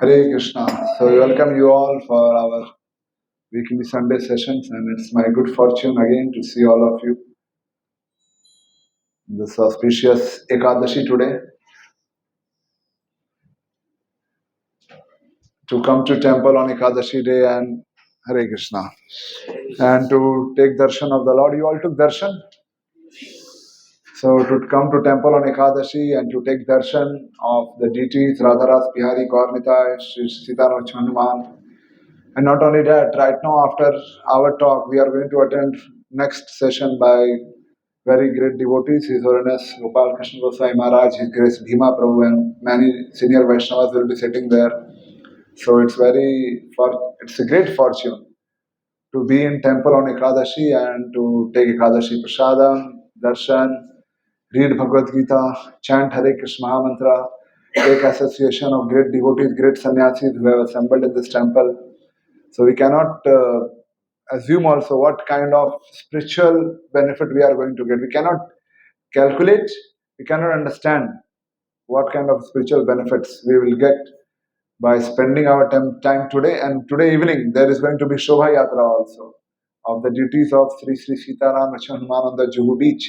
Hare Krishna. So we welcome you all for our weekly Sunday sessions, and it's my good fortune again to see all of you in this auspicious Ekadashi today. To come to temple on Ekadashi day and Hare Krishna, and to take darshan of the Lord. You all took darshan. So to come to temple on Ekadashi and to take darshan of the deities Radharas, Bihari, Gaurmita, Sitaram, Hanuman. And not only that, right now after our talk, we are going to attend next session by very great devotees. His Holiness Gopal Krishna Goswami Maharaj, His Grace Bhima Prabhu, and many senior Vaishnavas will be sitting there. So it's a great fortune to be in temple on Ekadashi and to take Ekadashi Prasadam, Darshan, read Bhagavad Gita, chant Hare Krishna Mantra, take association of great devotees, great sannyasis who have assembled in this temple. So we cannot assume also what kind of spiritual benefit we are going to get. We cannot calculate, we cannot understand what kind of spiritual benefits we will get by spending our time today. And today evening there is going to be Shobha Yatra also of the deities of Sri Sri Sitaram Hanuman on the Juhu beach,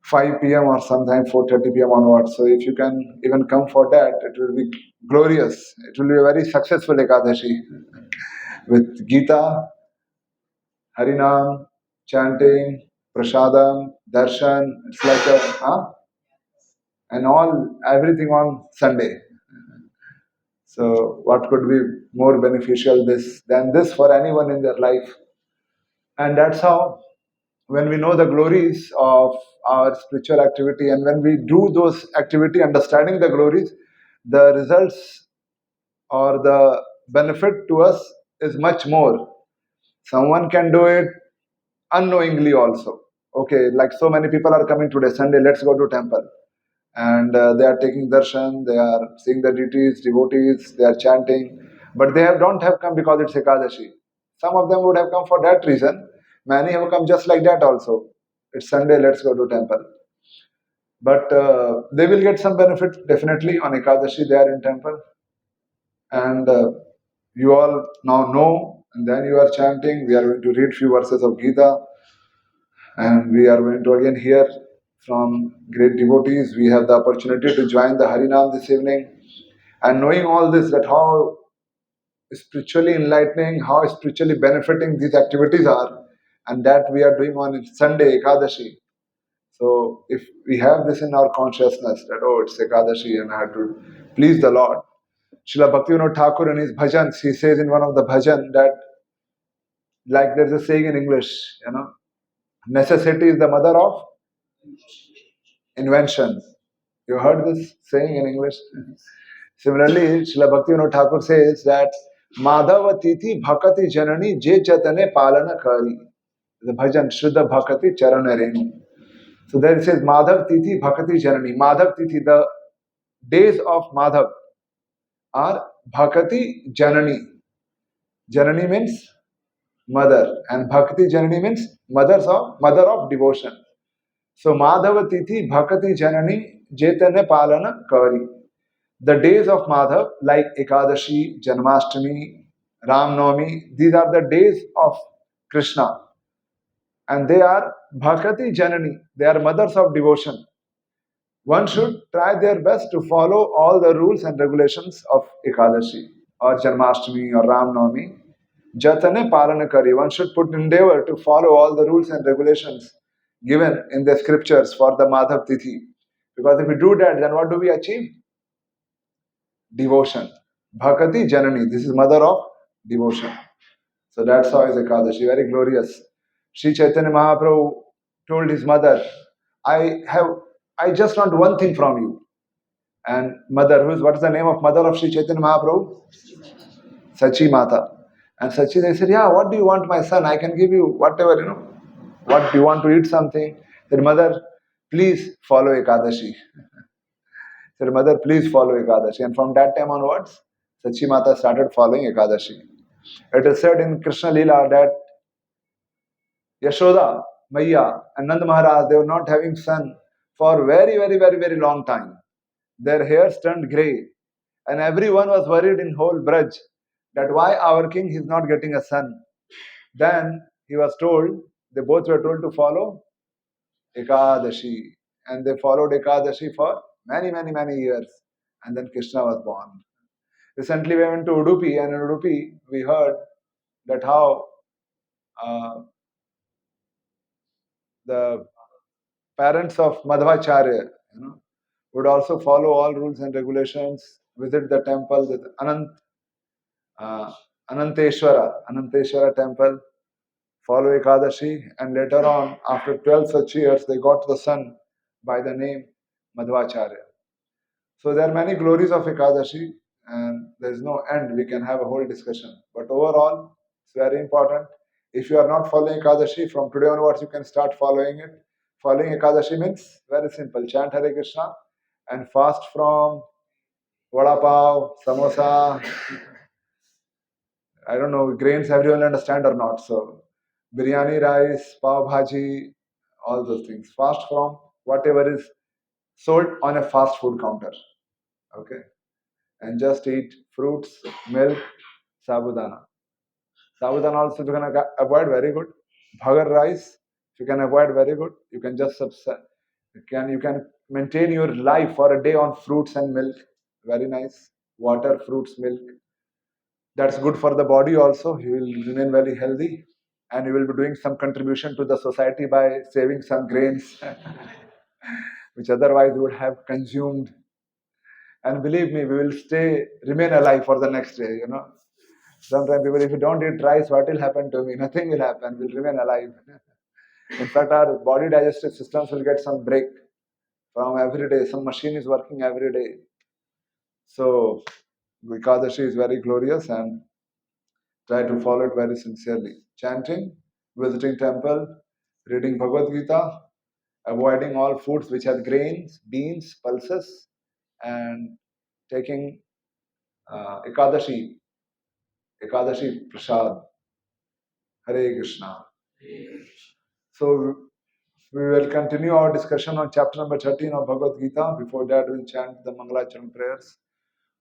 5 p.m. or sometime 4:30 p.m. onwards. So if you can even come for that, it will be glorious. It will be a very successful Ekadashi with Gita, Harinam, chanting, Prasadam, Darshan. It's like and everything on Sunday. So what could be more beneficial than this for anyone in their life? And that's how when we know the glories of our spiritual activity and when we do those activity understanding the glories, the results or the benefit to us is much more. Someone can do it unknowingly also. Okay, like so many people are coming today, Sunday, let's go to temple. And they are taking darshan, they are seeing the deities, devotees, they are chanting. But don't have come because it's Ekadashi. Some of them would have come for that reason. Many have come just like that also. It's Sunday, let's go to temple. But they will get some benefit definitely on Ekadashi, they are in temple. And you all now know, and then you are chanting. We are going to read few verses of Gita. And we are going to again hear from great devotees. We have the opportunity to join the Harinam this evening. And knowing all this, that how spiritually enlightening, how spiritually benefiting these activities are, and that we are doing on Sunday, Ekadashi. So if we have this in our consciousness that, oh, it's Ekadashi and I have to please the Lord. Srila Bhaktivinoda Thakur in his bhajans, he says in one of the bhajan that, like there's a saying in English, necessity is the mother of invention. You heard this saying in English? Similarly, Srila Bhaktivinoda Thakur says that Madhava Titi Bhakati Janani Je Chatane Palana Kari. The bhajan Shuddha Bhakati Charana Renu. So there it says Madhav Titi Bhakati Janani. Madhav Titi, the days of Madhav are Bhakati Janani. Janani means mother, and Bhakti Janani means mother of devotion. So Madhava Tithi Bhakati Janani Jetane Palana Kari. The days of Madhav like Ekadashi, Janmashtami, Ram Navami, these are the days of Krishna. And they are Bhakati Janani, they are mothers of devotion. One should try their best to follow all the rules and regulations of Ekadashi or Janmashtami or Ram Navami. Jatane Palana Kari. One should put endeavor to follow all the rules and regulations given in the scriptures for the Madhav Tithi. Because if we do that, then what do we achieve? Devotion. Bhakati Janani. This is mother of devotion. So that's how is Ekadashi. Very glorious. Sri Chaitanya Mahaprabhu told his mother, I just want one thing from you. And mother, what is the name of mother of Sri Chaitanya Mahaprabhu? Sachi Mata. And Sachi, they said, yeah, what do you want, my son? I can give you whatever, What do you want to eat something? Said, mother, please follow Ekadashi. Said, mother, please follow Ekadashi. And from that time onwards, Sachi Mata started following Ekadashi. It is said in Krishna Leela that Yashoda, Maya, and Nand Maharaj, they were not having son for very, very, very, very long time. Their hairs turned grey. And everyone was worried in whole Braj that why our king is not getting a son. Then he was told, they both were told to follow Ekadashi. And they followed Ekadashi for many, many, many years. And then Krishna was born. Recently we went to Udupi, and in Udupi we heard that how uh, the parents of Madhvacharya, would also follow all rules and regulations, visit the temple, the uh, Ananteshwara temple, follow Ekadashi, and later on, after 12 such years, they got the son by the name Madhvacharya. So there are many glories of Ekadashi, and there is no end. We can have a whole discussion. But overall, it's very important. If you are not following Ekadashi, from today onwards, you can start following it. Following Ekadashi means very simple: chant Hare Krishna and fast from vada pav, samosa. I don't know, grains everyone understand or not. So, biryani rice, pav bhaji, all those things. Fast from whatever is sold on a fast food counter. Okay. And just eat fruits, milk, sabudana. Sabudana also if you can avoid, very good. Bhagar rice, if you can avoid, very good. You can just you can maintain your life for a day on fruits and milk. Very nice. Water, fruits, milk. That's good for the body also. You will remain very healthy, and you will be doing some contribution to the society by saving some grains, which otherwise would have consumed. And believe me, we will remain alive for the next day. Sometimes people, if you don't eat rice, what will happen to me? Nothing will happen. We'll remain alive. In fact, our body digestive systems will get some break from every day. Some machine is working every day. So, Vikadashi is very glorious, and try to follow it very sincerely. Chanting, visiting temple, reading Bhagavad Gita, avoiding all foods which have grains, beans, pulses, and taking Ekadashi Prasad, Hare Krishna. So we will continue our discussion on chapter number 13 of Bhagavad Gita. Before that, we'll chant the Mangalacharan prayers.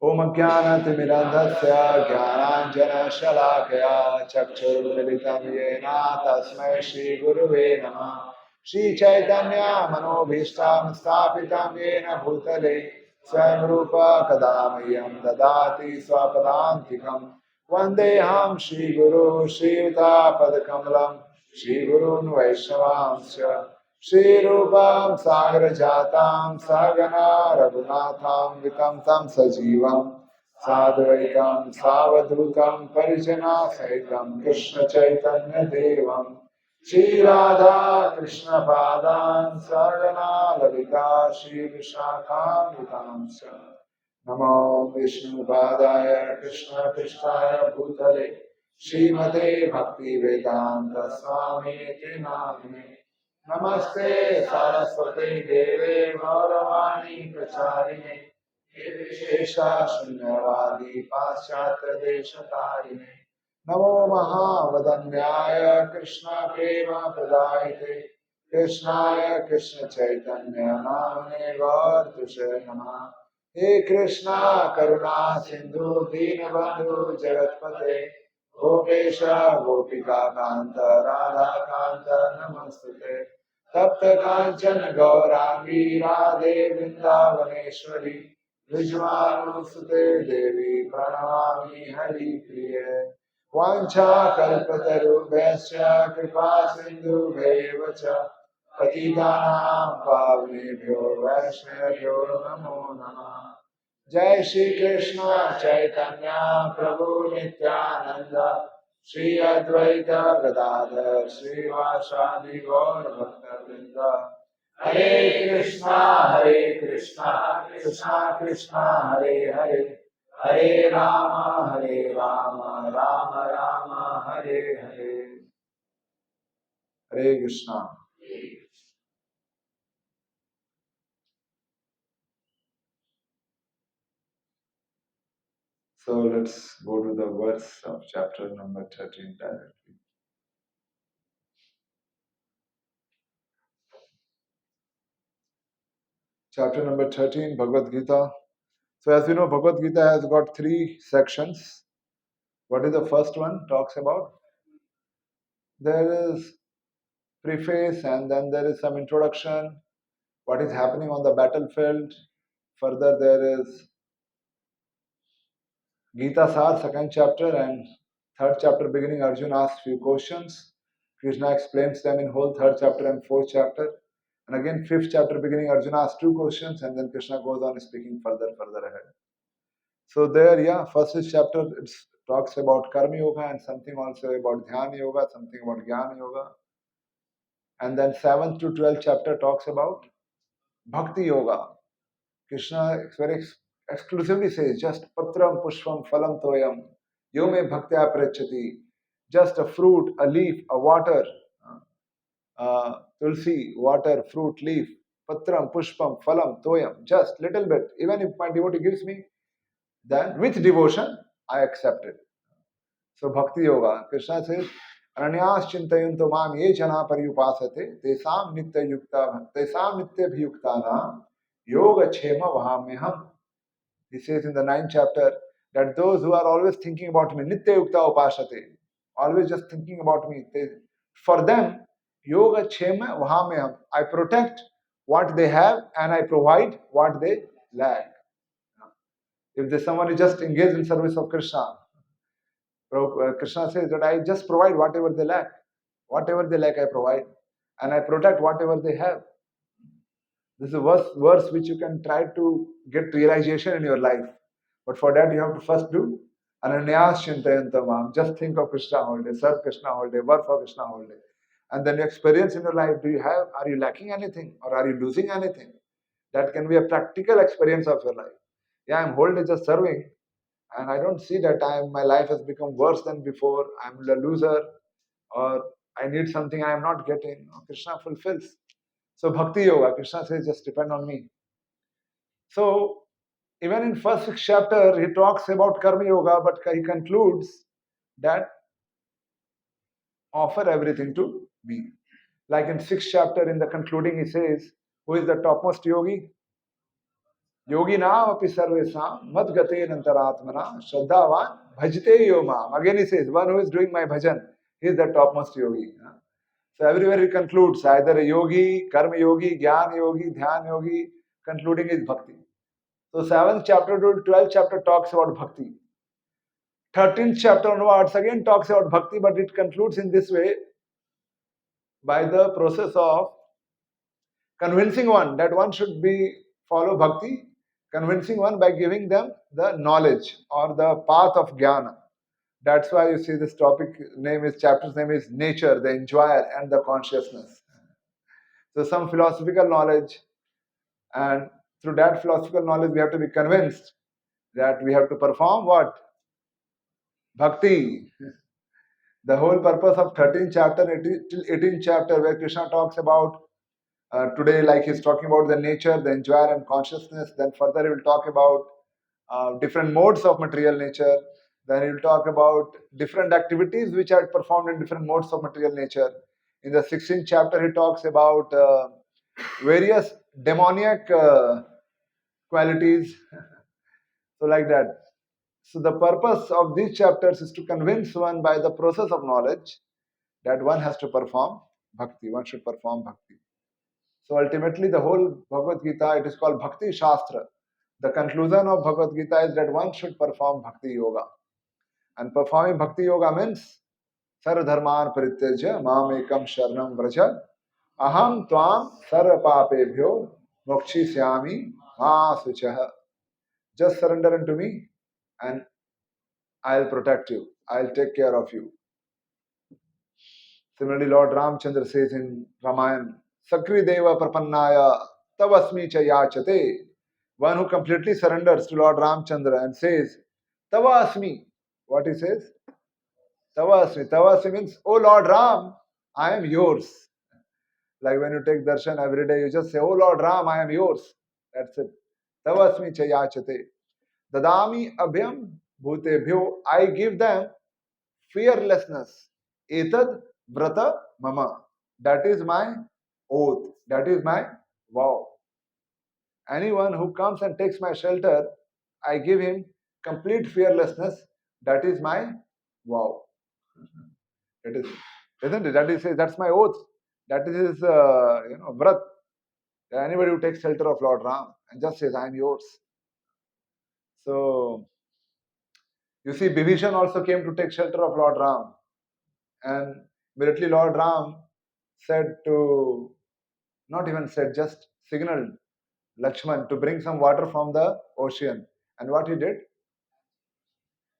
Om Jnanatimirandhasya Jnananjana Shalakaya Chakshurmilitam Yena Tasmai Shri Guruve Namah Shri Chaitanya Manobhishtam Sthapitam Yena Bhutale Swayam Rupa Kadamayam Dadati Swapadantikam Vandeham Shri Guru Shri Yuta Padakamalam Shri Gurun Vaishnavamsya Shri Rupam Sagar Jatam Sagana Raghunatham Vitam Tam Sajivam Sadvaitam Savadhutam Parijana Sahitam Krishna Chaitanya Devam Shri Radha Krishna Padan Sagana Lalita Shri Vishakam Vitamsya Namo Vishnu Padaya Krishna Krishnaya Bhutale Srimate Bhakti Vedanta Swami Namine Namaste Saraswati Deve Gauravani Pracharine Shesha Shunyavadi Paschatya Deshatarine Namo Mahavadanyaya Krishna Prema Pradayate Krishnaya Krishna Chaitanya Namane Vartushe Namah He Krishna Karuna Sindhu Dinabandhu Jagatpate Gopesha Gopika Kanta Radha Kanta Namastute Tapta Kanchana Gaurangi Radhe Vrindavaneshwari Vijwanussute Devi Pranamami Hari Priye Vancha Kalpatarubhyascha Kripa Sindhu Bhevacha Patitanam Pavnebhyo Vaishnavyo Namo Namah Jai Shri Krishna Chaitanya Prabhu Nityananda Shri Advaita Gadadhar Shri Vasadi Gaur Bhakta Vrinda Hare Krishna Krishna Krishna Hare Hare Hare Rama Rama Rama Hare Hare Hare Krishna. So let's go to the verse of chapter number 13 directly. Chapter number 13, Bhagavad Gita. So as you know, Bhagavad Gita has got 3 sections. What is the first one? Talks about, there is preface and then there is some introduction, what is happening on the battlefield. Further, there is Gita Sar, second chapter, and third chapter beginning, Arjuna asks few questions. Krishna explains them in whole third chapter and fourth chapter. And again, fifth chapter beginning, Arjuna asks 2 questions, and then Krishna goes on speaking further ahead. So there, yeah, first chapter it talks about Karma Yoga and something also about Dhyana Yoga, something about Jnana Yoga. And then 7th to 12th chapter talks about Bhakti Yoga. Krishna very exclusively says, just patram pushpam phalam toyam yo me bhaktya prachati. Just a fruit, a leaf, a water, tulsi, water, fruit, leaf, patram pushpam phalam toyam. Just little bit. Even if my devotee gives me, then with devotion, I accept it. So Bhakti Yoga, Krishna says, Ananyas chintayanto mam ye jana paryupasate tesam nitya bhiyuktana yoga chema vahamyaham. He says in the 9th chapter that those who are always thinking about me, nitya yukta upasate, always just thinking about me, for them, yoga chema vahamyaham. I protect what they have and I provide what they lack. If someone is just engaged in service of Krishna, Krishna says that I just provide whatever they lack. Whatever they lack, I provide. And I protect whatever they have. This is a verse which you can try to get realization in your life. But for that, you have to first do Ananyas Chintayantamam. Just think of Krishna all day, serve Krishna all day, work for Krishna all day. And then you experience in your life, are you lacking anything or are you losing anything? That can be a practical experience of your life. Yeah, I'm whole day just serving, and I don't see that my life has become worse than before. I'm a loser, or I need something I am not getting. Krishna fulfills. So Bhakti Yoga, Krishna says, just depend on me. So even in first 6 chapter, he talks about Karma Yoga, but he concludes that offer everything to me. Like in 6th chapter, in the concluding, he says, who is the topmost yogi? Yogi now api sarvesam mad gate nantaratmana shraddhavan bhajte yomam. Again he says, one who is doing my bhajan, he is the topmost yogi. So everywhere he concludes, either a yogi, karma yogi, jnana yogi, dhyan yogi, concluding is bhakti. So 7th chapter to 12th chapter talks about bhakti. 13th chapter onwards again talks about bhakti, but it concludes in this way, by the process of convincing one that one should follow bhakti, convincing one by giving them the knowledge or the path of jnana. That's why you see this chapter's name is Nature, the Enjoyer and the Consciousness. So some philosophical knowledge, and through that philosophical knowledge we have to be convinced that we have to perform what? Bhakti. The whole purpose of 13th chapter till 18th chapter, where Krishna talks about today, like he's talking about the nature, the enjoyer and consciousness. Then further he will talk about different modes of material nature. Then he will talk about different activities which are performed in different modes of material nature. In the 16th chapter, he talks about various demoniac qualities. So like that. So the purpose of these chapters is to convince one by the process of knowledge that one has to perform bhakti. One should perform bhakti. So ultimately, the whole Bhagavad Gita, it is called Bhakti Shastra. The conclusion of Bhagavad Gita is that one should perform Bhakti Yoga. And performing Bhakti Yoga means Sarva Dharman Parityajya Mam Ekam Sharanam Vraja Aham Tvam Sarva Papebhyo Mokshisyami Ma Suchaha. Just surrender unto me and I'll protect you. I'll take care of you. Similarly, Lord Ramchandra says in Ramayana, Sakri Deva Prapannaya Tavasmi Chayachate. One who completely surrenders to Lord Ramchandra and says, Tavasmi. What he says? Tavasmi. Tavasmi means, Oh Lord Ram, I am yours. Like when you take darshan every day, you just say, Oh Lord Ram, I am yours. That's it. Tavasmi Chayachate. Dadami Abhyam Bhutebhyo. I give them fearlessness. Etad Vrata Mama. That is my oath. That is my vow. Anyone who comes and takes my shelter, I give him complete fearlessness. That is my vow. That is, isn't it? That's my oath. That is his, vrat. Anybody who takes shelter of Lord Ram and just says, I am yours. So, you see, Bibhishan also came to take shelter of Lord Ram. And immediately Lord Ram said to, not even said, just signaled Lakshman to bring some water from the ocean. And what he did?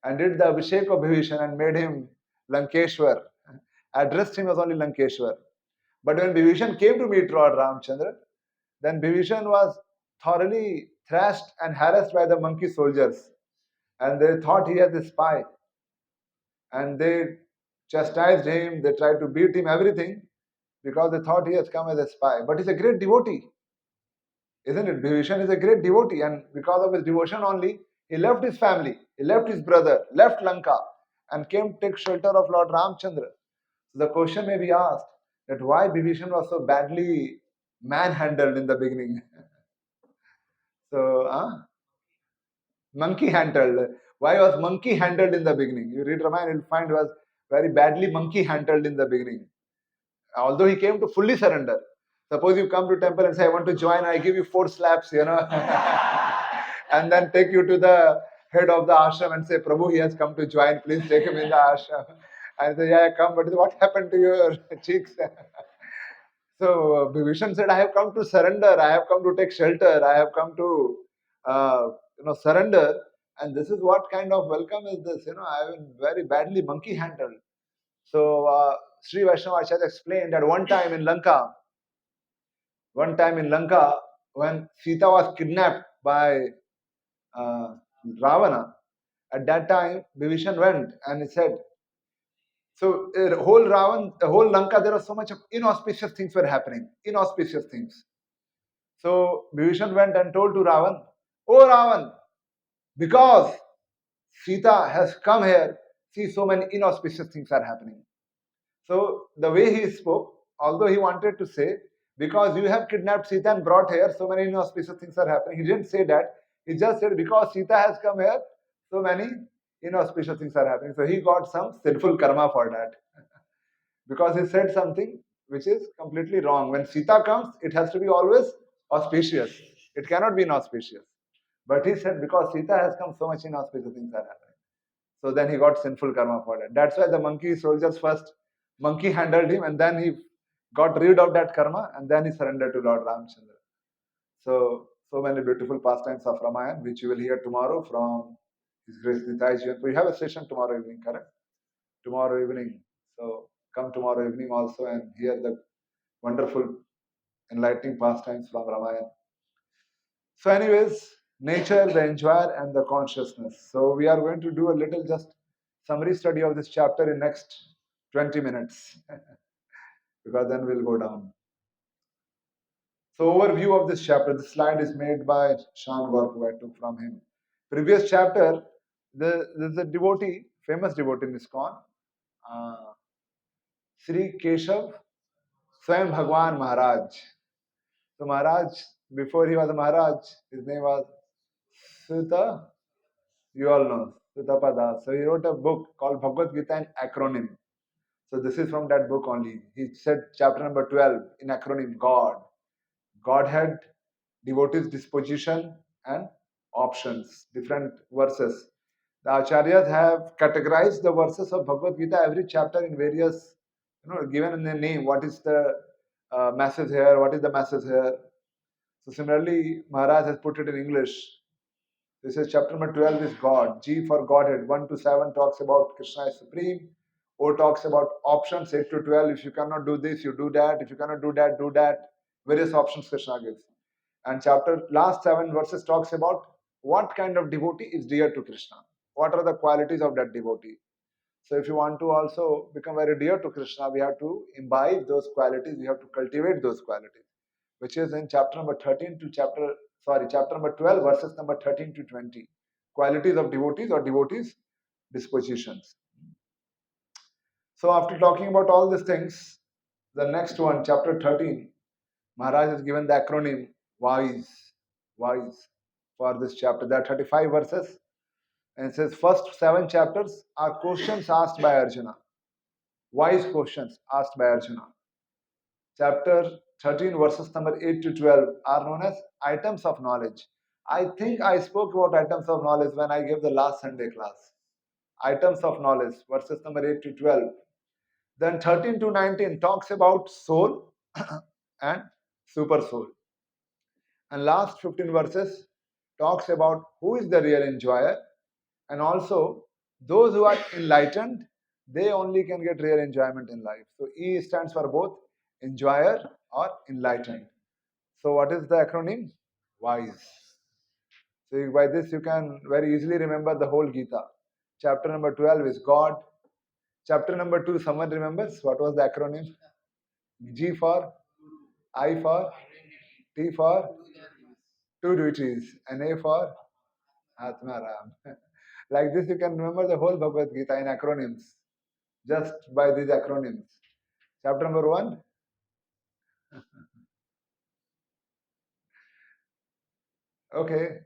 And did the Abhishek of Bibhishan and made him Lankeshwar. Addressed him as only Lankeshwar. But when Bibhishan came to meet Lord Ramchandra, then Bibhishan was thoroughly thrashed and harassed by the monkey soldiers. And they thought he was a spy. And they chastised him, they tried to beat him, everything, because they thought he has come as a spy. But he's a great devotee, isn't it? Bhibhishan is a great devotee, and because of his devotion only, he left his family, he left his brother, left Lanka, and came to take shelter of Lord Ramchandra. So the question may be asked that why Bhibhishan was so badly manhandled in the beginning. So, monkey handled. Why was monkey handled in the beginning? You read Ramayana, you'll find he was very badly monkey handled in the beginning. Although he came to fully surrender. Suppose you come to temple and say, I want to join, I give you 4 slaps, and then take you to the head of the ashram and say, Prabhu, he has come to join, please take him in the ashram. And say, yeah, come, but what happened to your cheeks? So Bhibhishan said, I have come to surrender, I have come to take shelter, I have come to surrender. And this is what kind of welcome is this? I have been very badly monkey handled. So Sri Vaishnava Acharya explained that one time in Lanka, when Sita was kidnapped by Ravana, at that time Bibhishan went and he said, so the whole Lanka, there was so much of inauspicious things were happening, inauspicious things. So Bibhishan went and told to Ravan, oh Ravan, because Sita has come here, see, so many inauspicious things are happening. So the way he spoke, although he wanted to say, because you have kidnapped Sita and brought here, so many inauspicious things are happening. He didn't say that. He just said, because Sita has come here, so many inauspicious things are happening. So he got some sinful karma for that. Because he said something which is completely wrong. When Sita comes, it has to be always auspicious. It cannot be inauspicious. But he said, because Sita has come, so much inauspicious things are happening. So then he got sinful karma for that. That's why the monkey soldiers first monkey handled him, and then he got rid of that karma, and then he surrendered to Lord Ramchandra. So many beautiful pastimes of Ramayana, which you will hear tomorrow from His Grace Nitai Ji. We have a session tomorrow evening, correct? Tomorrow evening. So come tomorrow evening also and hear the wonderful, enlightening pastimes from Ramayana. So anyways, nature, the enjoyer, and the consciousness. So we are going to do a little just summary study of this chapter in next 20 minutes. Because then we'll go down. So overview of this chapter. The slide is made by Sean Gorku. I took from him. Previous chapter, there's a devotee, famous devotee in ISKCON, Sri Keshav Swayam Bhagwan Maharaj. So Maharaj, before he was a Maharaj, his name was Sutta. You all know Sutapada. So he wrote a book called Bhagavad Gita in acronym. So this is from that book only. He said chapter number 12 in acronym God. Godhead, devotee's disposition, and options, different verses. The Acharyas have categorized the verses of Bhagavad Gita, every chapter in various, given in the name, what is the message here, what is the message here. So similarly, Maharaj has put it in English. This is chapter number 12 is God. G for Godhead. 1 to 7 talks about Krishna is supreme. O talks about options. 8 to 12, if you cannot do this, you do that. If you cannot do that, do that. Various options Krishna gives. And chapter last 7 verses talks about what kind of devotee is dear to Krishna. What are the qualities of that devotee? So if you want to also become very dear to Krishna, we have to imbibe those qualities. We have to cultivate those qualities, which is in chapter number 12, verses number 13 to 20. Qualities of devotees or devotees' dispositions. So after talking about all these things, the next one, chapter 13, Maharaj has given the acronym WISE. WISE. for this chapter. There are 35 verses, and it says first 7 chapters are questions asked by Arjuna, wise questions asked by Arjuna. Chapter 13 verses number 8 to 12 are known as items of knowledge. I think I spoke about items of knowledge when I gave the last Sunday class. Items of knowledge, verses number 8 to 12. Then 13 to 19 talks about soul and super soul. And last 15 verses talks about who is the real enjoyer, and also those who are enlightened, they only can get real enjoyment in life. So E stands for both enjoyer or enlightened. So what is the acronym? Wise. So by this you can very easily remember the whole Gita. Chapter number 12 is God. Chapter number 2, someone remembers what was the acronym? G for I for T for two duties, and A for Atmaram. Like this, you can remember the whole Bhagavad Gita in acronyms, just by these acronyms. Chapter number 1, okay,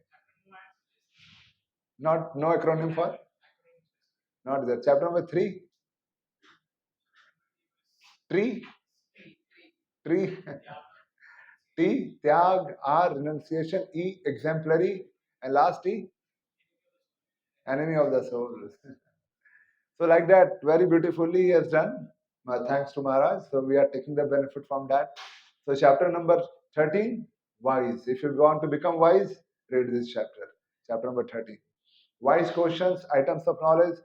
not no acronym for, not there. Chapter number 3, tree, tree, T, Tyag, R, renunciation, E, exemplary, and last T, enemy of the soul. So like that, very beautifully he has done. Thanks to Maharaj. So we are taking the benefit from that. So chapter number 13, wise. If you want to become wise, read this chapter. Chapter number 13. Wise questions, items of knowledge,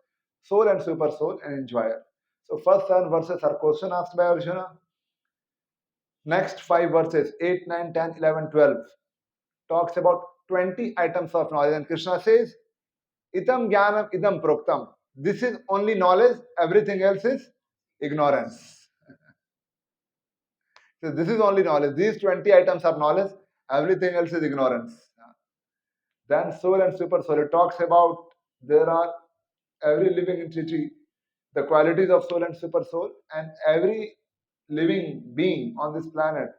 soul and super soul, and enjoyer. So first 7 verses are question asked by Arjuna. Next 5 verses, 8, 9, 10, 11, 12, talks about 20 items of knowledge. And Krishna says, Itam jnanam idam proktam. This is only knowledge, everything else is ignorance. So this is only knowledge. These 20 items are knowledge, everything else is ignorance. Then soul and super soul. It talks about there are every living entity, the qualities of soul and super soul, and every living being on this planet.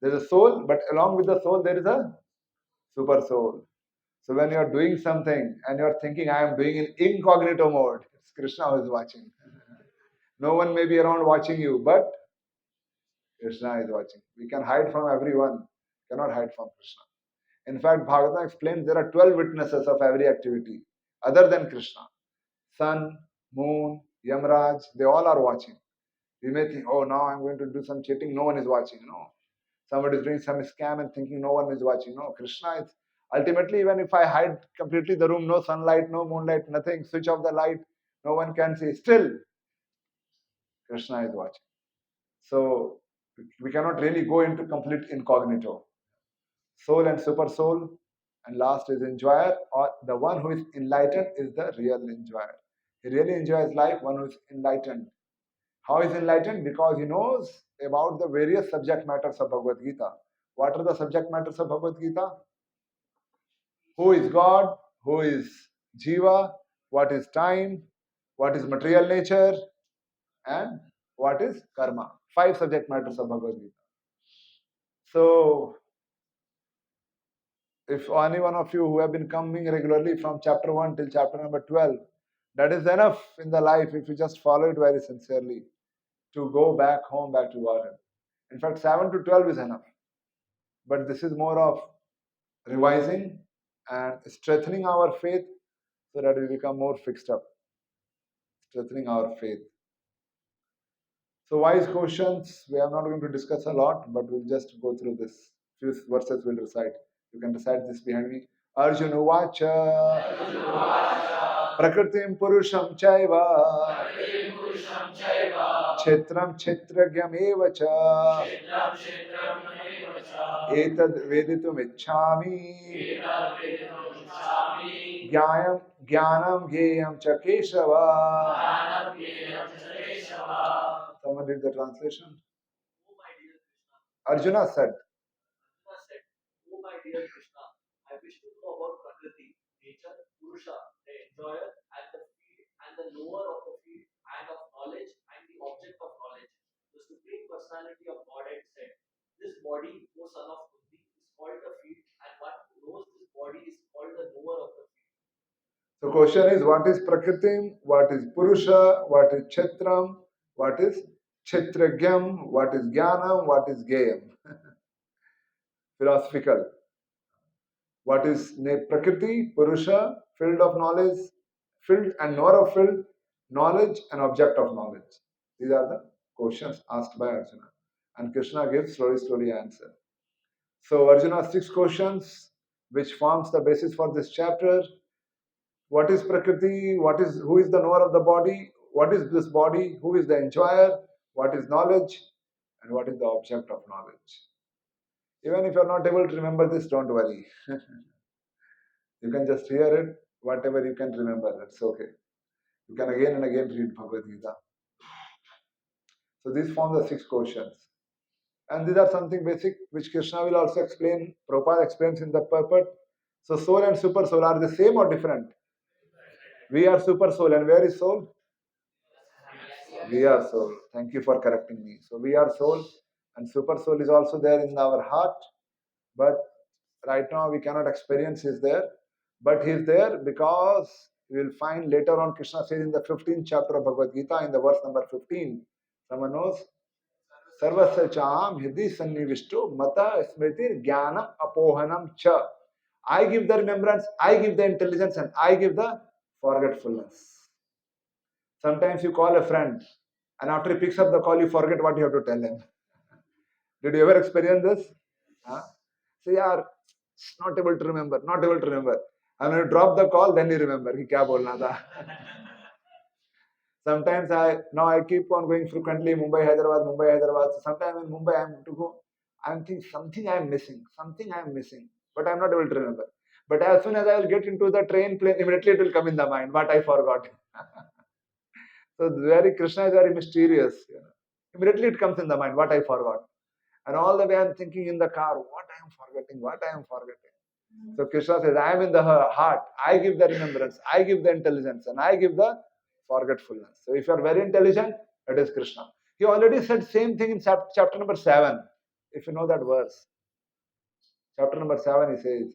There is a soul, but along with the soul, there is a super soul. So when you are doing something and you are thinking, I am doing in incognito mode, it's Krishna who is watching. No one may be around watching you, but Krishna is watching. We can hide from everyone, cannot hide from Krishna. In fact, Bhagavatam explains there are 12 witnesses of every activity other than Krishna. Sun, moon, Yamraj, they all are watching. We may think, oh, now I'm going to do some cheating, no one is watching. No. Somebody is doing some scam and thinking no one is watching. No, Krishna is ultimately, even if I hide completely the room, no sunlight, no moonlight, nothing, switch off the light, no one can see. Still, Krishna is watching. So we cannot really go into complete incognito. Soul and super soul, and last is enjoyer, or the one who is enlightened is the real enjoyer. He really enjoys life, one who is enlightened. How is enlightened? Because he knows about the various subject matters of Bhagavad Gita. What are the subject matters of Bhagavad Gita? Who is God? Who is Jiva? What is time? What is material nature? And what is karma? 5 subject matters of Bhagavad Gita. So, if any one of you who have been coming regularly from chapter 1 till chapter number 12, that is enough in the life if you just follow it very sincerely to go back home, back to Godhead. In fact, 7 to 12 is enough. But this is more of revising and strengthening our faith so that we become more fixed up, strengthening our faith. So wise questions, we are not going to discuss a lot, but we'll just go through this. Few verses will recite. You can recite this behind me. Arjuna Vacha Prakritim Purusham Chaiva Kshetram Kshetragyam Cha Etad Veditum Ichhami Jnanam Gyayam Cha Keshava. Someone read the translation. Arjuna said, question is, what is Prakritim, what is Purusha, what is Kshetram, what is Kshetragyam, what is Jnanam, what is Gayam? Philosophical. What is Prakriti, Purusha, field of knowledge, field and knower of field, knowledge and object of knowledge. These are the questions asked by Arjuna. And Krishna gives slowly answer. So Arjuna's 6 questions, which forms the basis for this chapter. What is Prakriti? Who is the knower of the body? What is this body? Who is the enjoyer? What is knowledge? And what is the object of knowledge? Even if you are not able to remember this, don't worry. You can just hear it, whatever you can remember, that's okay. You can again and again read Bhagavad Gita. So these form the 6 questions. And these are something basic which Krishna will also explain, Prabhupada explains in the purport. So soul and super soul are the same or different? We are super soul, and where is soul? We are soul. Thank you for correcting me. So we are soul, and super soul is also there in our heart, but right now we cannot experience He is there. But He is there because we will find later on Krishna says in the 15th chapter of Bhagavad Gita, in the verse number 15, someone knows? Sarvasya cham hidi sannivishto mata smriti jnanam apohanam cha. I give the remembrance, I give the intelligence, and I give the forgetfulness. Sometimes you call a friend, and after he picks up the call, you forget what you have to tell him. Did you ever experience this? Huh? So, yeah, not able to remember, not able to remember. And when you drop the call, then you remember. He kya bolna tha. Sometimes I keep on going frequently Mumbai, Hyderabad. So sometimes in Mumbai I'm to go. I'm thinking something I'm missing, but I'm not able to remember. But as soon as I will get into the train, plane, immediately it will come in the mind what I forgot. So Krishna is very mysterious. Immediately it comes in the mind what I forgot. And all the way I'm thinking in the car, what I am forgetting. So Krishna says, I am in the heart. I give the remembrance. I give the intelligence. And I give the forgetfulness. So if you are very intelligent, it is Krishna. He already said same thing in chapter number 7. If you know that verse. Chapter number 7 he says.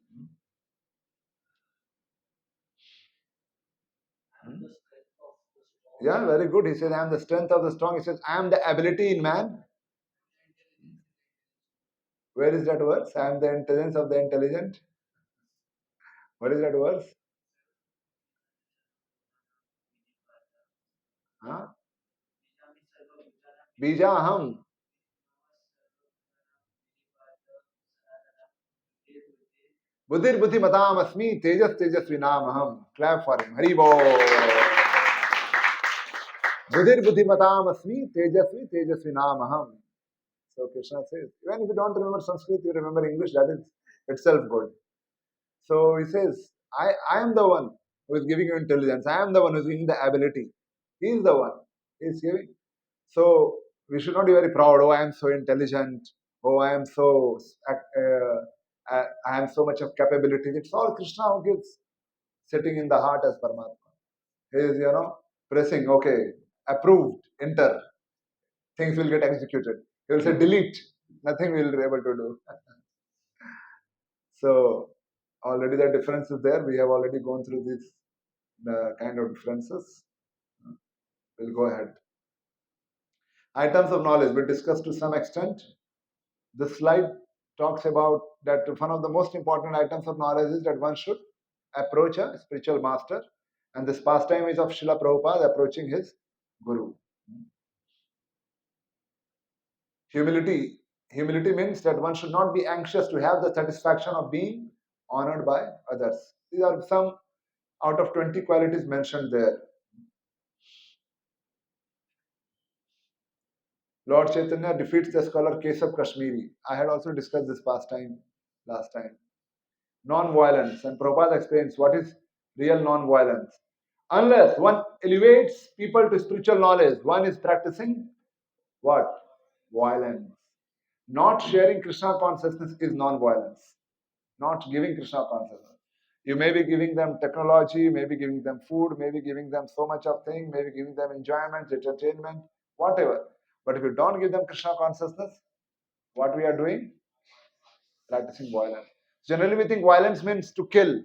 Yeah, very good. He says, I am the strength of the strong. He says, I am the ability in man. Where is that verse? I am the intelligence of the intelligent. What is that verse? Huh? Bijaham. Buddhir buddhi matam asmi tejas tejasvinamaham. Clap for him. Hari Bol. Buddhir buddhi matam asmi tejasvinamaham. So Krishna says, even if you don't remember Sanskrit, you remember English, that is itself good. So he says, I am the one who is giving you intelligence. I am the one who is giving the ability. He is the one. He is giving. So we should not be very proud. Oh, I am so intelligent. Oh, I am so I am so much of capability. It's all Krishna who gives, sitting in the heart as Paramatma. He is, pressing, okay, approved, enter. Things will get executed. He will say delete. Nothing we will be able to do. So already the difference is there. We have already gone through these kind of differences. We'll go ahead. Items of knowledge we discussed to some extent. This slide talks about that one of the most important items of knowledge is that one should approach a spiritual master. And this pastime is of Srila Prabhupada approaching his Guru. Humility. Humility means that one should not be anxious to have the satisfaction of being honored by others. These are some out of 20 qualities mentioned there. Lord Chaitanya defeats the scholar Kesab Kashmiri. I had also discussed this pastime last time. Non-violence. And Prabhupada explains what is real non-violence. Unless one elevates people to spiritual knowledge, one is practicing what? Violence. Not sharing Krishna consciousness is non-violence. Not giving Krishna consciousness. You may be giving them technology, maybe giving them food, maybe giving them so much of things, maybe giving them enjoyment, entertainment, whatever. But if you don't give them Krishna consciousness, what we are doing? Practicing violence. Generally we think violence means to kill.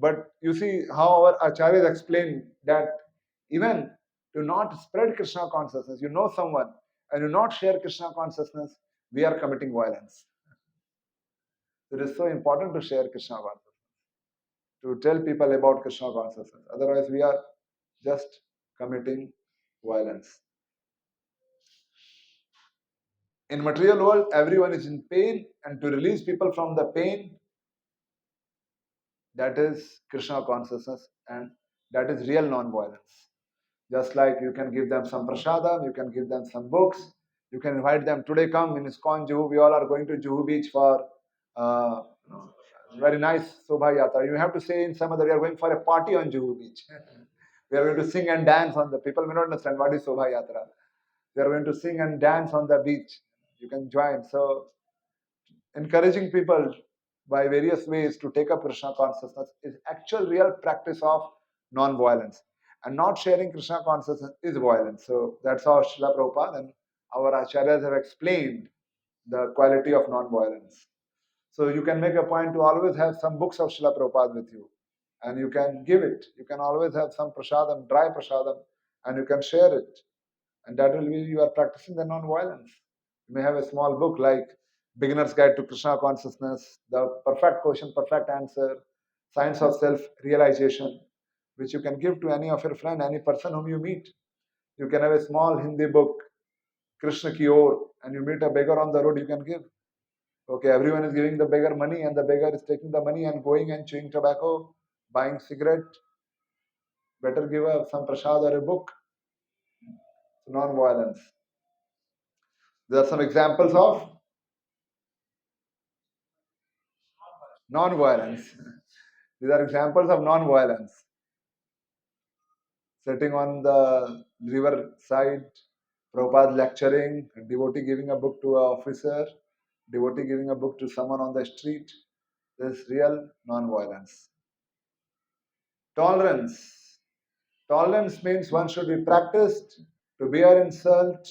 But you see how our acharyas explain that even to not spread Krishna consciousness, you know someone and you not share Krishna consciousness, we are committing violence. It is so important to share Krishna consciousness, to tell people about Krishna consciousness. Otherwise, we are just committing violence. In material world, everyone is in pain, and to release people from the pain, that is Krishna consciousness, and that is real non-violence. Just like you can give them some prasadam, you can give them some books, you can invite them today. Come in ISKCON Juhu. We all are going to Juhu Beach for uh, very nice Sobha Yatra. You have to say in some other, we are going for a party on Juhu Beach. We are going to sing and dance on the. People may not understand what is Sobha Yatra. We are going to sing and dance on the beach. You can join. So encouraging people by various ways to take up Krishna consciousness is actual real practice of non-violence. And not sharing Krishna consciousness is violence. So that's how Srila Prabhupada and our acharyas have explained the quality of non-violence. So you can make a point to always have some books of Srila Prabhupada with you. And you can give it. You can always have some prasadam, dry prasadam, and you can share it. And that will be you are practicing the non-violence. You may have a small book like Beginner's Guide to Krishna Consciousness, The Perfect Question, Perfect Answer, Science of Self-Realization, which you can give to any of your friend, any person whom you meet. You can have a small Hindi book, Krishna Ki Or, and you meet a beggar on the road, you can give. Okay, everyone is giving the beggar money, and the beggar is taking the money and going and chewing tobacco, buying cigarette. Better give some prasad or a book. Non-violence. There are some examples of non-violence. These are examples of non-violence. Sitting on the river side, Prabhupada lecturing, a devotee giving a book to an officer, devotee giving a book to someone on the street. This is real non-violence. Tolerance. Tolerance means one should be practiced to bear insult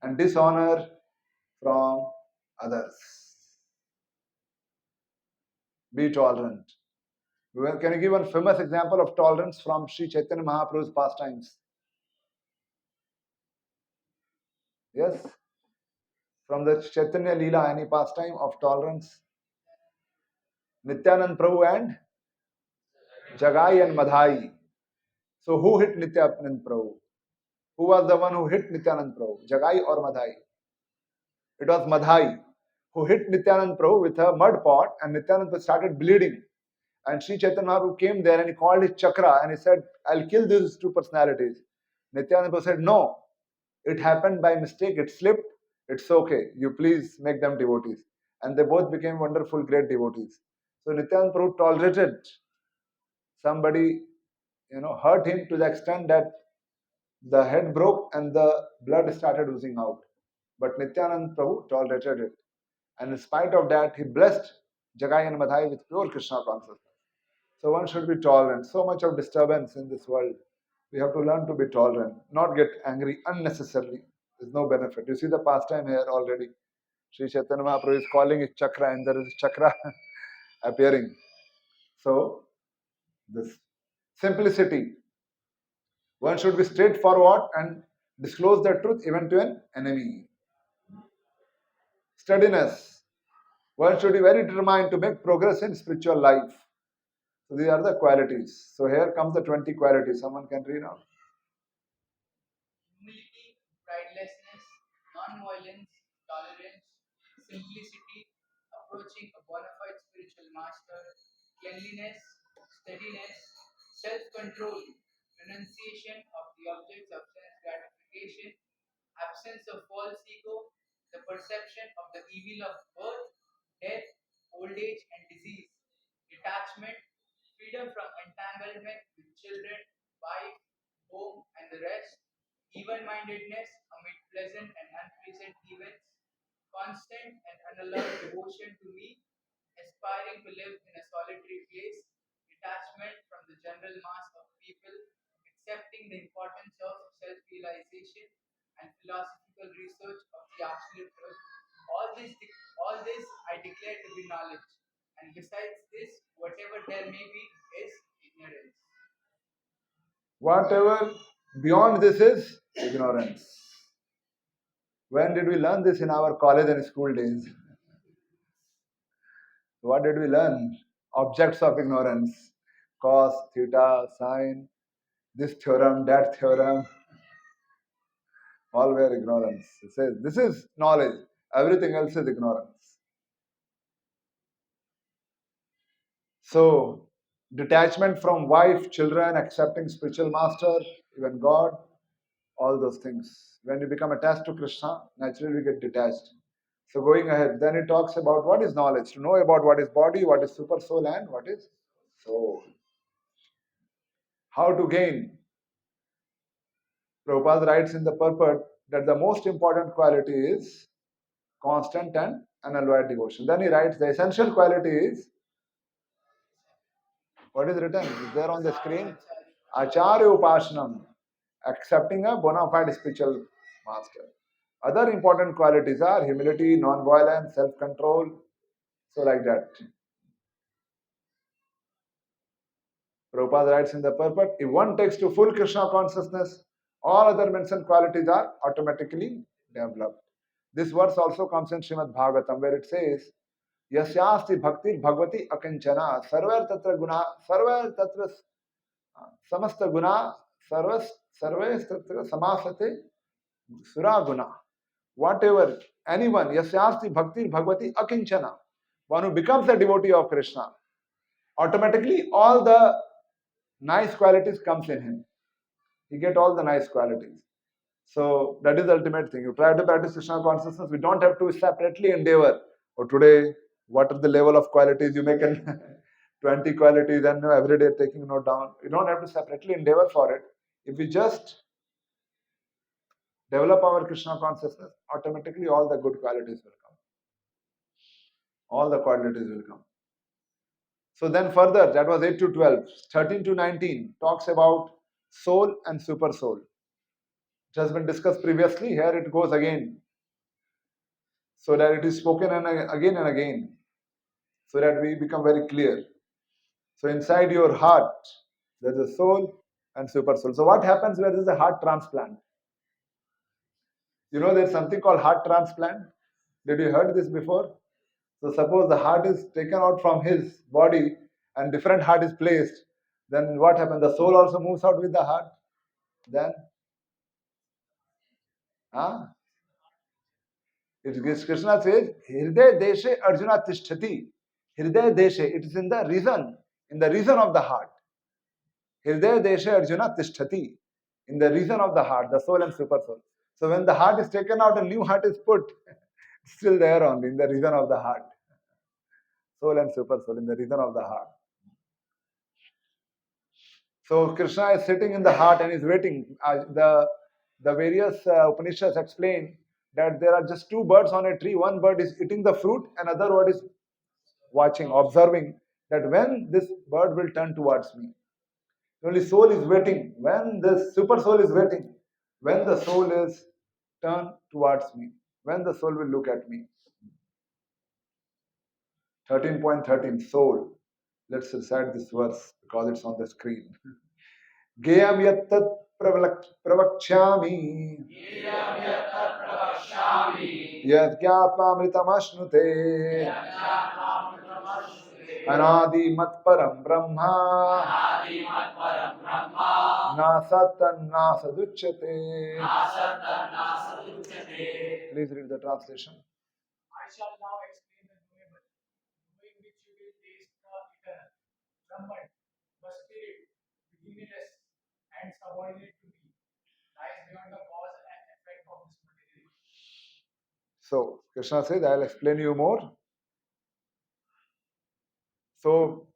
and dishonor from others. Be tolerant. Can you give one famous example of tolerance from Sri Chaitanya Mahaprabhu's pastimes? Yes? From the Chaitanya Leela, any pastime of tolerance? Nityanand Prabhu and Jagai and Madhai. So who hit Nityanand Prabhu? Who was the one who hit Nityanand Prabhu? Jagai or Madhai? It was Madhai who hit Nityanand Prabhu with a mud pot, and Nityanand Prabhu started bleeding. And Sri Chaitanya Mahaprabhu came there and he called his chakra and he said, I'll kill these two personalities. Nityanand Prabhu said, no, it happened by mistake, it slipped, it's okay, you please make them devotees. And they both became wonderful, great devotees. So Nityanand Prabhu tolerated somebody, hurt him to the extent that the head broke and the blood started oozing out. But Nityanand Prabhu tolerated it. And in spite of that, he blessed Jagai and Madhai with pure Krishna consciousness. So one should be tolerant. So much of disturbance in this world. We have to learn to be tolerant, not get angry unnecessarily. There's no benefit. You see the pastime here already. Sri Chaitanya Mahaprabhu is calling it chakra, and there is chakra appearing. So, this simplicity. One should be straightforward and disclose the truth even to an enemy. Steadiness. One should be very determined to make progress in spiritual life. So these are the qualities. So here comes the 20 qualities. Someone can read out. Humility, pridelessness, non-violence, tolerance, simplicity, approaching a bona fide spiritual master, cleanliness, steadiness, self-control, renunciation of the objects of sense gratification, absence of false ego, the perception of the evil of birth, death, old age, and disease, detachment, freedom from entanglement with children, wife, home, and the rest, even mindedness amid pleasant and unpleasant events, constant and unalloyed devotion to me, aspiring to live in a solitary place, detachment from the general mass of people, accepting the importance of self realization and philosophical research of the absolute truth. All this I declare to be knowledge. And besides this, whatever there may be, is ignorance. Whatever beyond this is ignorance. When did we learn this in our college and school days? What did we learn? Objects of ignorance. Cos, theta, sine, this theorem, that theorem, all were ignorance. It says this is knowledge. Everything else is ignorance. So, detachment from wife, children, accepting spiritual master, even God, all those things. When you become attached to Krishna, naturally we get detached. So going ahead, then it talks about what is knowledge. To know about what is body, what is super soul, and what is soul. How to gain. Prabhupada writes in the purport that the most important quality is constant and unalloyed devotion. Then he writes the essential quality is, what is written? Is there on the screen? Acharya Upashanam, accepting a bona fide spiritual master. Other important qualities are humility, non-violence, self-control, so like that. Prabhupada writes in the purport, if one takes to full Krishna consciousness, all other mentioned qualities are automatically developed. This verse also comes in Srimad Bhagavatam where it says, Yasyasti bhakti bhagavati akanchana sarvar tatra guna sarvar tatra samasta guna sarvas sarves tatra samasate sura guna. Whatever, anyone, yasyasti bhakti bhagavati akinchana, one who becomes a devotee of Krishna, automatically all the nice qualities comes in him. He get all the nice qualities. So that is the ultimate thing. You try to practice Krishna consciousness, we don't have to separately endeavor. Or today, what are the level of qualities? You make 20 qualities and every day taking note down. You don't have to separately endeavor for it. If we just develop our Krishna consciousness, automatically all the good qualities will come. All the qualities will come. So then further, that was 8 to 12. 13 to 19 talks about soul and super soul. It has been discussed previously. Here it goes again. So that it is spoken again and again. So that we become very clear. So inside your heart, there is a soul and super soul. So what happens when there is a heart transplant? You know there's something called heart transplant. Did you heard this before? So suppose the heart is taken out from his body and different heart is placed, then what happens? The soul also moves out with the heart. Then, Krishna says, Hriday deshe Arjuna tishtati. Hriday deshe, it is in the reason of the heart. Hriday deshe Arjuna tishtati. In the reason of the heart, the soul and super soul. So when the heart is taken out, a new heart is put. It's still there only, in the reason of the heart. Soul and super soul, in the reason of the heart. So Krishna is sitting in the heart and is waiting. The various Upanishads explain that there are just two birds on a tree. One bird is eating the fruit, another bird is watching, observing that when this bird will turn towards me. Only soul is waiting. When the super soul is waiting, when the soul is turned towards me, when the soul will look at me. 13.13 Soul. Let's recite this verse because it's on the screen. Geyam yattat pravakshami yad gyatmamritamashnuते anadi matparam brahma na sattan na saduchyate. Please read the translation. I shall now explain the knowable, knowing which you will taste the eternal. Brahman, the spirit, beginningless and subordinate to me, lies beyond the cause and effect of this material. So Krishna says, I'll explain you more. So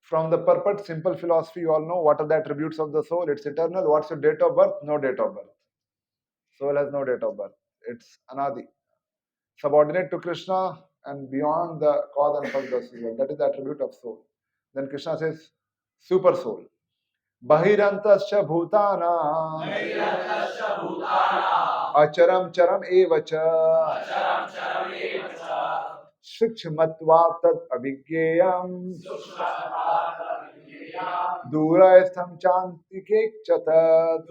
from the purport, simple philosophy, you all know what are the attributes of the soul. It's eternal. What's your date of birth? No date of birth. Soul has no date of birth. It's anadi. Subordinate to Krishna and beyond the cause and effect of the soul. That is the attribute of soul. Then Krishna says, super soul. Bahirantascha bhutana acharam charam evacha Sukshmatva tad avigyayam Durastham Chantike Chatat.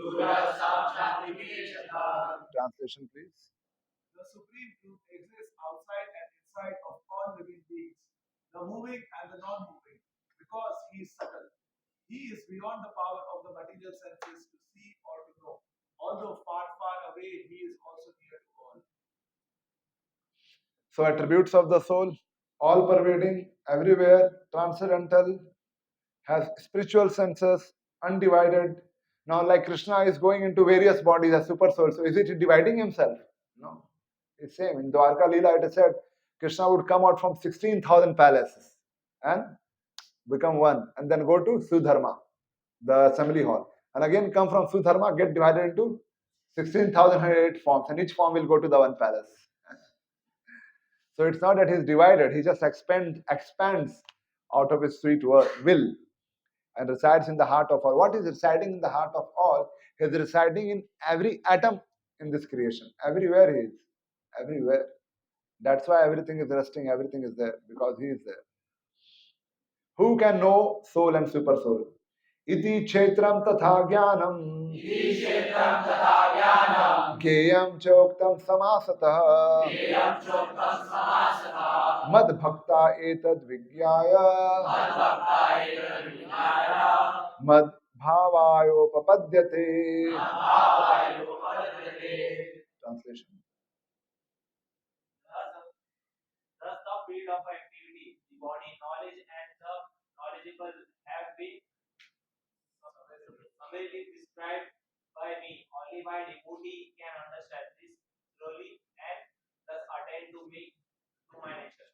Translation, please. The supreme truth exists outside and inside of all living beings, the moving and the non-moving, because he is subtle. He is beyond the power of the material senses to see or to know. Although far, far away, he is also near to all. So, attributes of the soul, all pervading, everywhere, transcendental, has spiritual senses, undivided. Now, like Krishna is going into various bodies as super soul, so is it dividing himself? No. It's same. In Dwarka Leela, it is said Krishna would come out from 16,000 palaces and become one, and then go to Sudharma, the assembly hall, and again come from Sudharma, get divided into 16,008 forms, and each form will go to the one palace. So it's not that he's divided, he just expands out of his sweet will and resides in the heart of all. What is residing in the heart of all? He is residing in every atom in this creation. Everywhere he is. Everywhere. That's why everything is resting, everything is there, because he is there. Who can know soul and super soul? Iti kshetram tatha jnanam. Geyam choktam samasatah. Mad bhakta etad vigyaya. Mad bhavayopapadyate. Translation. Thus, the field of activity, the body knowledge and the knowledgeable have been summarily described by me. Only my devotee can understand this slowly and thus attain to me to my nature.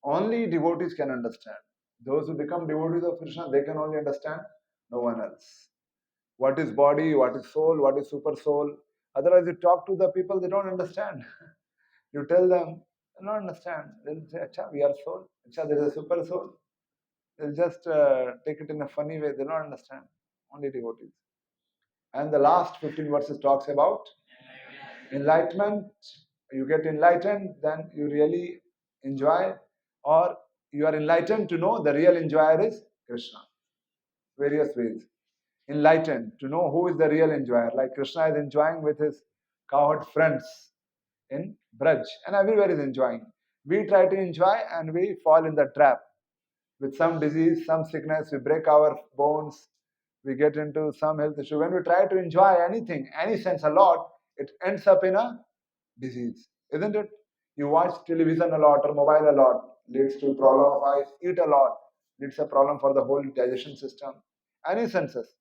Only devotees can understand. Those who become devotees of Krishna, they can only understand, no one else. What is body, what is soul, what is super soul. Otherwise, you talk to the people, they don't understand. You tell them, they don't understand. They'll say, Acha, we are soul. Acha, there is a super soul. They'll just take it in a funny way. They don't understand. Only devotees. And the last 15 verses talks about enlightenment. You get enlightened, then you really enjoy, or you are enlightened to know the real enjoyer is Krishna. Various ways. Enlightened to know who is the real enjoyer. Like Krishna is enjoying with his cowherd friends in Braj, and everywhere is enjoying. We try to enjoy and we fall in the trap. With some disease, some sickness, we break our bones, we get into some health issue. When we try to enjoy anything, any sense a lot, it ends up in a disease, isn't it? You watch television a lot or mobile a lot, leads to problem of eyes. Eat a lot, leads a problem for the whole digestion system. Any senses,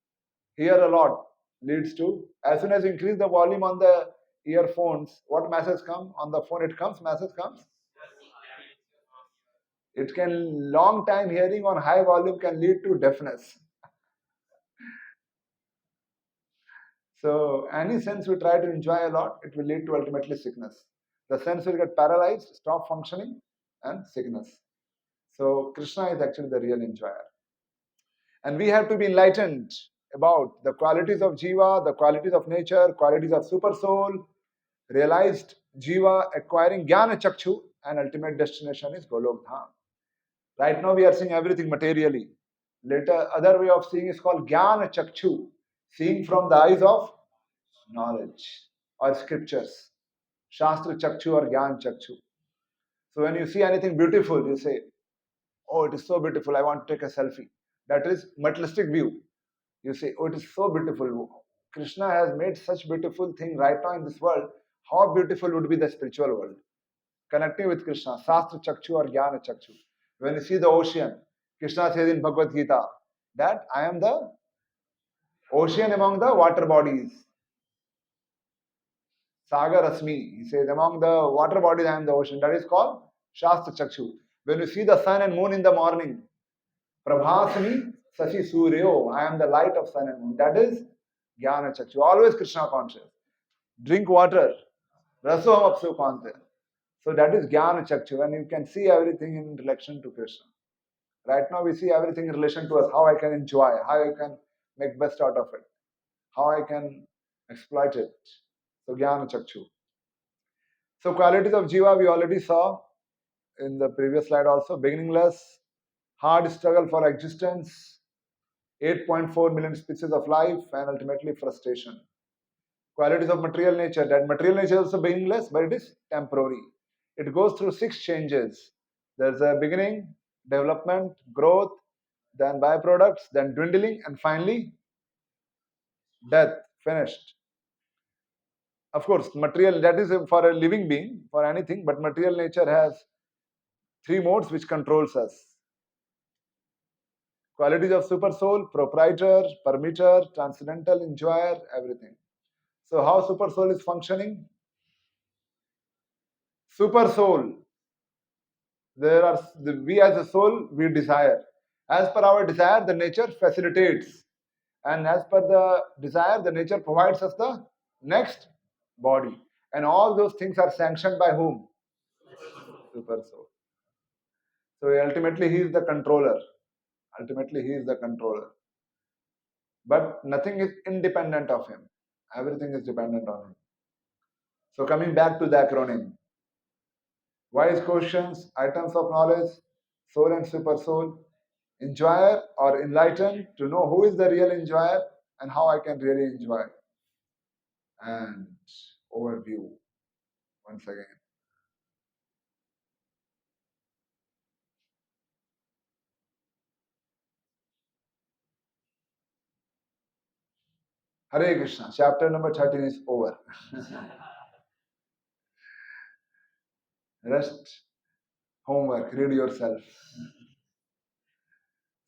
hear a lot, leads to, as soon as you increase the volume on the earphones, what message come on the phone? It comes, message comes. It can, long time hearing on high volume can lead to deafness. So any sense we try to enjoy a lot, it will lead to ultimately sickness. The sense will get paralyzed, stop functioning, and sickness. So Krishna is actually the real enjoyer. And we have to be enlightened about the qualities of Jiva, the qualities of nature, qualities of super soul, realized Jiva acquiring Jnana Chakshu, and ultimate destination is Golok Dham. Right now we are seeing everything materially. Later, other way of seeing is called Jnana Chakshu, seeing from the eyes of knowledge or scriptures. Shastra Chakshu or Jnana Chakshu. So when you see anything beautiful, you say, oh, it is so beautiful, I want to take a selfie. That is materialistic view. You say, oh, it is so beautiful. Krishna has made such beautiful thing right now in this world. How beautiful would be the spiritual world? Connecting with Krishna, Shastra Chakshu or Jnana Chakshu. When you see the ocean, Krishna says in Bhagavad Gita that I am the ocean among the water bodies. Sagar Asmi, he says, among the water bodies I am the ocean. That is called Shastra Chakshu. When you see the sun and moon in the morning, Prabhasmi Sashi Suryo, I am the light of sun and moon. That is Jnana Chakshu. Always Krishna conscious. Drink water. Rasoham Apsu Kante. So that is Jnana Chakshu, and you can see everything in relation to Krishna. Right now we see everything in relation to us, how I can enjoy, how I can make best out of it, how I can exploit it. So Jnana Chakshu. So qualities of Jiva we already saw in the previous slide also. Beginningless, hard struggle for existence, 8.4 million species of life, and ultimately frustration. Qualities of material nature. That material nature is also beginningless, but it is temporary. It goes through 6 changes. There's a beginning, development, growth, then byproducts, then dwindling, and finally death. Finished. Of course, material, that is for a living being, for anything, but material nature has 3 modes which controls us. Qualities of super soul: proprietor, permitter, transcendental, enjoyer, everything. So how super soul is functioning? Super soul, we as a soul, we desire. As per our desire, the nature facilitates, and as per the desire, the nature provides us the next body, and all those things are sanctioned by whom? Super soul. So ultimately he is the controller. Ultimately he is the controller, but nothing is independent of him. Everything is dependent on him. So coming back to the acronym: wise questions, items of knowledge, soul and super soul, enjoyer or enlightened, to know who is the real enjoyer and how I can really enjoy. And overview once again. Hare Krishna. Chapter number 13 is over. Rest, homework, read yourself.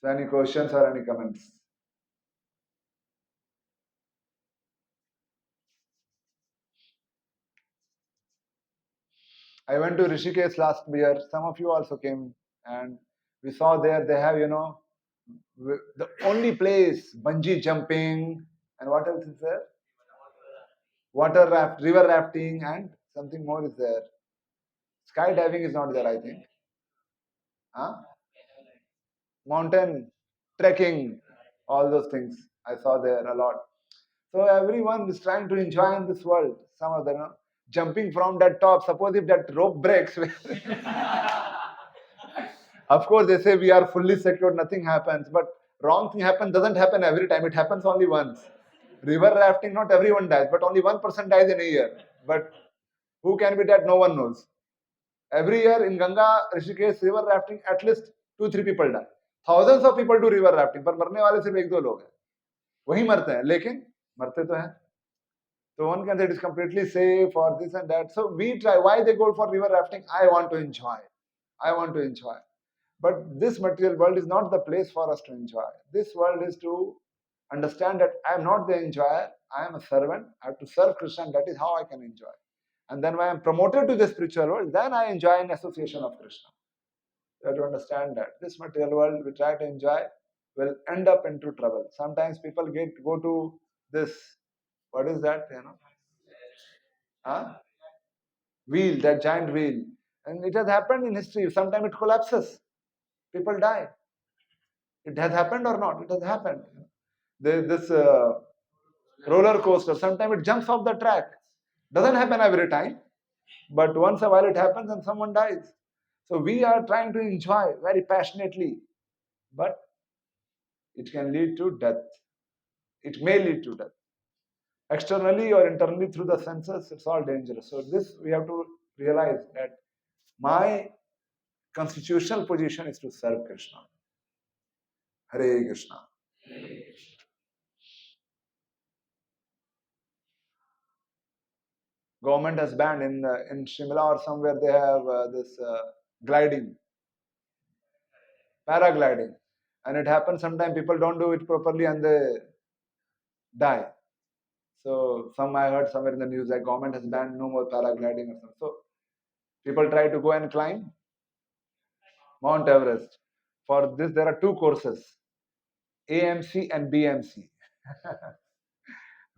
So any questions or any comments? I went to Rishikesh last year. Some of you also came, and we saw there they have, the only place bungee jumping, and what else is there? River rafting, and something more is there. Skydiving is not there, I think. Huh? Mountain trekking, all those things I saw there a lot. So everyone is trying to enjoy in this world. Some of them, jumping from that top. Suppose if that rope breaks, of course they say we are fully secured, nothing happens. But wrong thing happens doesn't happen every time. It happens only once. River rafting, not everyone dies, but only 1% dies in a year. But who can be that? No one knows. Every year in Ganga, Rishikesh, river rafting, at least 2-3 people die. Thousands of people do river rafting, पर मरने वाले सिर्फ 1-2 लोग हैं. वही मरते हैं, लेकिन मरते तो हैं. So one can say it is completely safe or this and that. So we try. Why they go for river rafting? I want to enjoy. I want to enjoy. But this material world is not the place for us to enjoy. This world is to understand that I am not the enjoyer. I am a servant. I have to serve Krishna, and that is how I can enjoy. And then when I am promoted to the spiritual world, then I enjoy in association of Krishna. You have to understand that this material world we try to enjoy will end up into trouble. Sometimes people go to this, what is that? Huh? Wheel, that giant wheel. And it has happened in history. Sometimes it collapses. People die. It has happened or not? It has happened. This roller coaster, sometimes it jumps off the track. Doesn't happen every time, but once a while it happens and someone dies. So we are trying to enjoy very passionately, but it can lead to death. It may lead to death. Externally or internally through the senses, it's all dangerous. So this we have to realize that my constitutional position is to serve Krishna. Hare Krishna. Government has banned in Shimla or somewhere they have this gliding, paragliding, and it happens sometimes people don't do it properly and they die. So I heard somewhere in the news that government has banned no more paragliding or something. So people try to go and climb Mount Everest. For this there are 2 courses, AMC and BMC.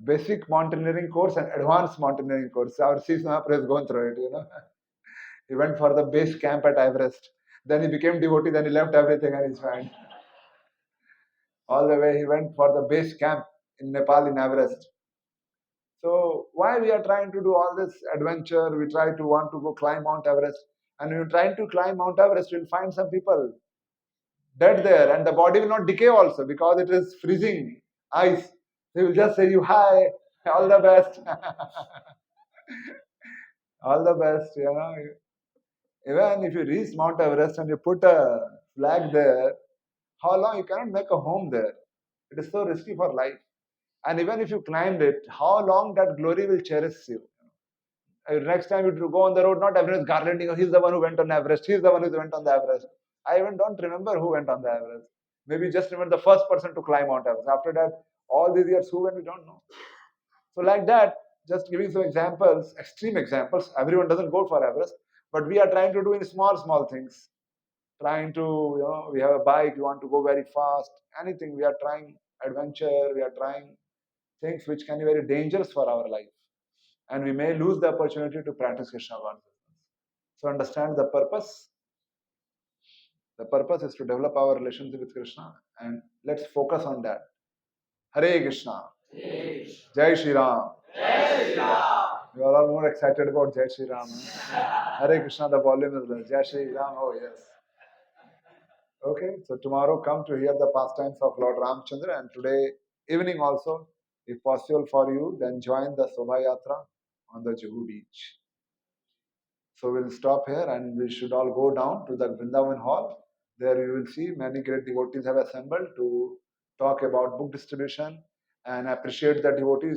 Basic mountaineering course and advanced mountaineering course. Our Sri Mahaprabhu has gone through it. He went for the base camp at Everest. Then he became devotee, then he left everything and he's fine. All the way he went for the base camp in Nepal in Everest. So why we are trying to do all this adventure? We want to go climb Mount Everest. And when you're trying to climb Mount Everest, you'll find some people dead there, and the body will not decay also because it is freezing ice. They will just say you hi, all the best, all the best. Even if you reach Mount Everest and you put a flag there, how long you cannot make a home there? It is so risky for life. And even if you climbed it, how long that glory will cherish you? Next time you go on the road, not everyone is garlanding, oh, he's the one who went on Everest, he's the one who went on the Everest. I even don't remember who went on the Everest. Maybe just remember the first person to climb Mount Everest. After that, all these years, who went, we don't know. So like that, just giving some examples, extreme examples. Everyone doesn't go for Everest, but we are trying to do in small things. Trying to, we have a bike, we want to go very fast. Anything, we are trying adventure, we are trying things which can be very dangerous for our life. And we may lose the opportunity to practice Krishna consciousness. So understand the purpose. The purpose is to develop our relationship with Krishna, and let's focus on that. Hare Krishna. Jai Shri Ram. You are all more excited about Jai Shri Ram. Hare Krishna, the volume is less. Jai Shri Ram, oh yes. Okay, so tomorrow come to hear the pastimes of Lord Ramchandra, and today evening also, if possible for you, then join the Sobha Yatra on the Juhu beach. So we'll stop here and we should all go down to the Vrindavan hall. There you will see many great devotees have assembled to talk about book distribution and appreciate the devotees